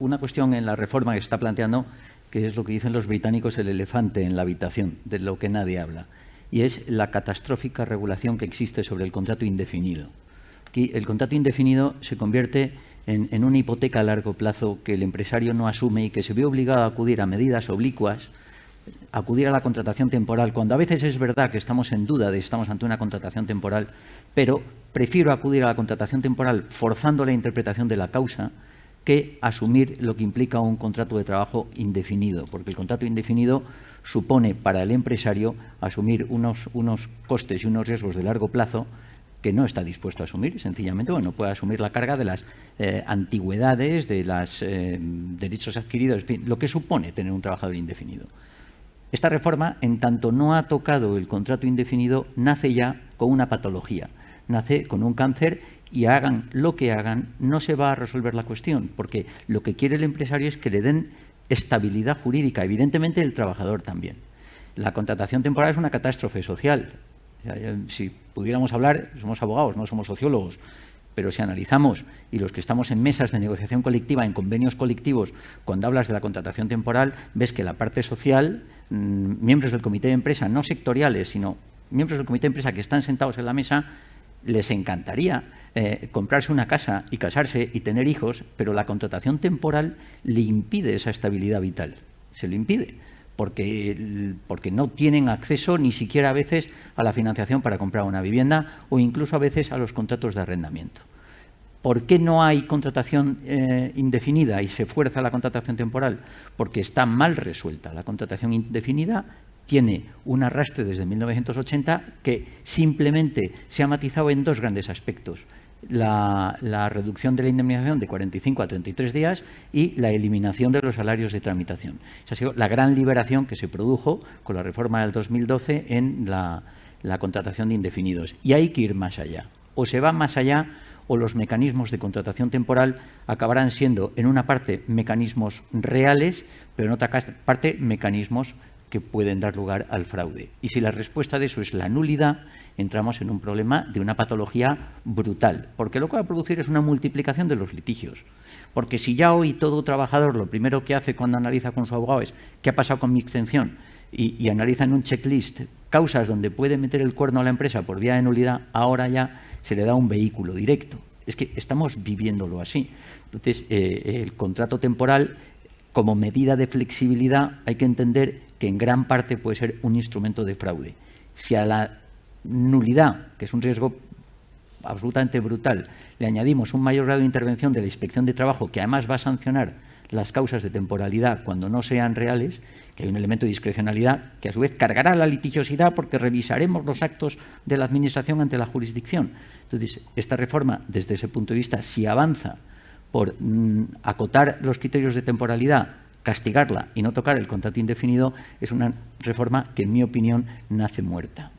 una cuestión en la reforma que se está planteando, que es lo que dicen los británicos, el elefante en la habitación, de lo que nadie habla, y es la catastrófica regulación que existe sobre el contrato indefinido. Aquí el contrato indefinido se convierte en una hipoteca a largo plazo que el empresario no asume y que se ve obligado a acudir a medidas oblicuas, acudir a la contratación temporal, cuando a veces es verdad que estamos en duda de si estamos ante una contratación temporal, pero prefiero acudir a la contratación temporal forzando la interpretación de la causa que asumir lo que implica un contrato de trabajo indefinido, porque el contrato indefinido supone para el empresario asumir unos costes y unos riesgos de largo plazo que no está dispuesto a asumir, sencillamente no puede asumir la carga de las antigüedades, de los derechos adquiridos, en fin, lo que supone tener un trabajador indefinido. Esta reforma, en tanto no ha tocado el contrato indefinido, nace ya con una patología, nace con un cáncer y hagan lo que hagan, no se va a resolver la cuestión, porque lo que quiere el empresario es que le den estabilidad jurídica, evidentemente el trabajador también. La contratación temporal es una catástrofe social. Si pudiéramos hablar, somos abogados, no somos sociólogos, pero si analizamos, y los que estamos en mesas de negociación colectiva, en convenios colectivos, cuando hablas de la contratación temporal, ves que la parte social, miembros del comité de empresa, no sectoriales, sino miembros del comité de empresa que están sentados en la mesa, les encantaría comprarse una casa y casarse y tener hijos, pero la contratación temporal le impide esa estabilidad vital, se lo impide. Porque no tienen acceso ni siquiera a veces a la financiación para comprar una vivienda o incluso a veces a los contratos de arrendamiento. ¿Por qué no hay contratación indefinida y se fuerza la contratación temporal? Porque está mal resuelta. La contratación indefinida tiene un arrastre desde 1980 que simplemente se ha matizado en dos grandes aspectos. La reducción de la indemnización de 45 a 33 días y la eliminación de los salarios de tramitación. Esa ha sido la gran liberación que se produjo con la reforma del 2012 en la contratación de indefinidos. Y hay que ir más allá. O se va más allá o los mecanismos de contratación temporal acabarán siendo, en una parte, mecanismos reales, pero en otra parte, mecanismos que pueden dar lugar al fraude. Y si la respuesta de eso es la nulidad, entramos en un problema de una patología brutal, porque lo que va a producir es una multiplicación de los litigios. Porque si ya hoy todo trabajador lo primero que hace cuando analiza con su abogado es ¿qué ha pasado con mi extensión? Y analiza en un checklist causas donde puede meter el cuerno a la empresa por vía de nulidad, ahora ya se le da un vehículo directo. Es que estamos viviéndolo así. Entonces, el contrato temporal, como medida de flexibilidad, hay que entender que en gran parte puede ser un instrumento de fraude. Si a la nulidad, que es un riesgo absolutamente brutal, le añadimos un mayor grado de intervención de la Inspección de Trabajo, que además va a sancionar las causas de temporalidad cuando no sean reales, que hay un elemento de discrecionalidad que a su vez cargará la litigiosidad porque revisaremos los actos de la Administración ante la jurisdicción. Entonces, esta reforma, desde ese punto de vista, si avanza por acotar los criterios de temporalidad, castigarla y no tocar el contrato indefinido, es una reforma que, en mi opinión, nace muerta.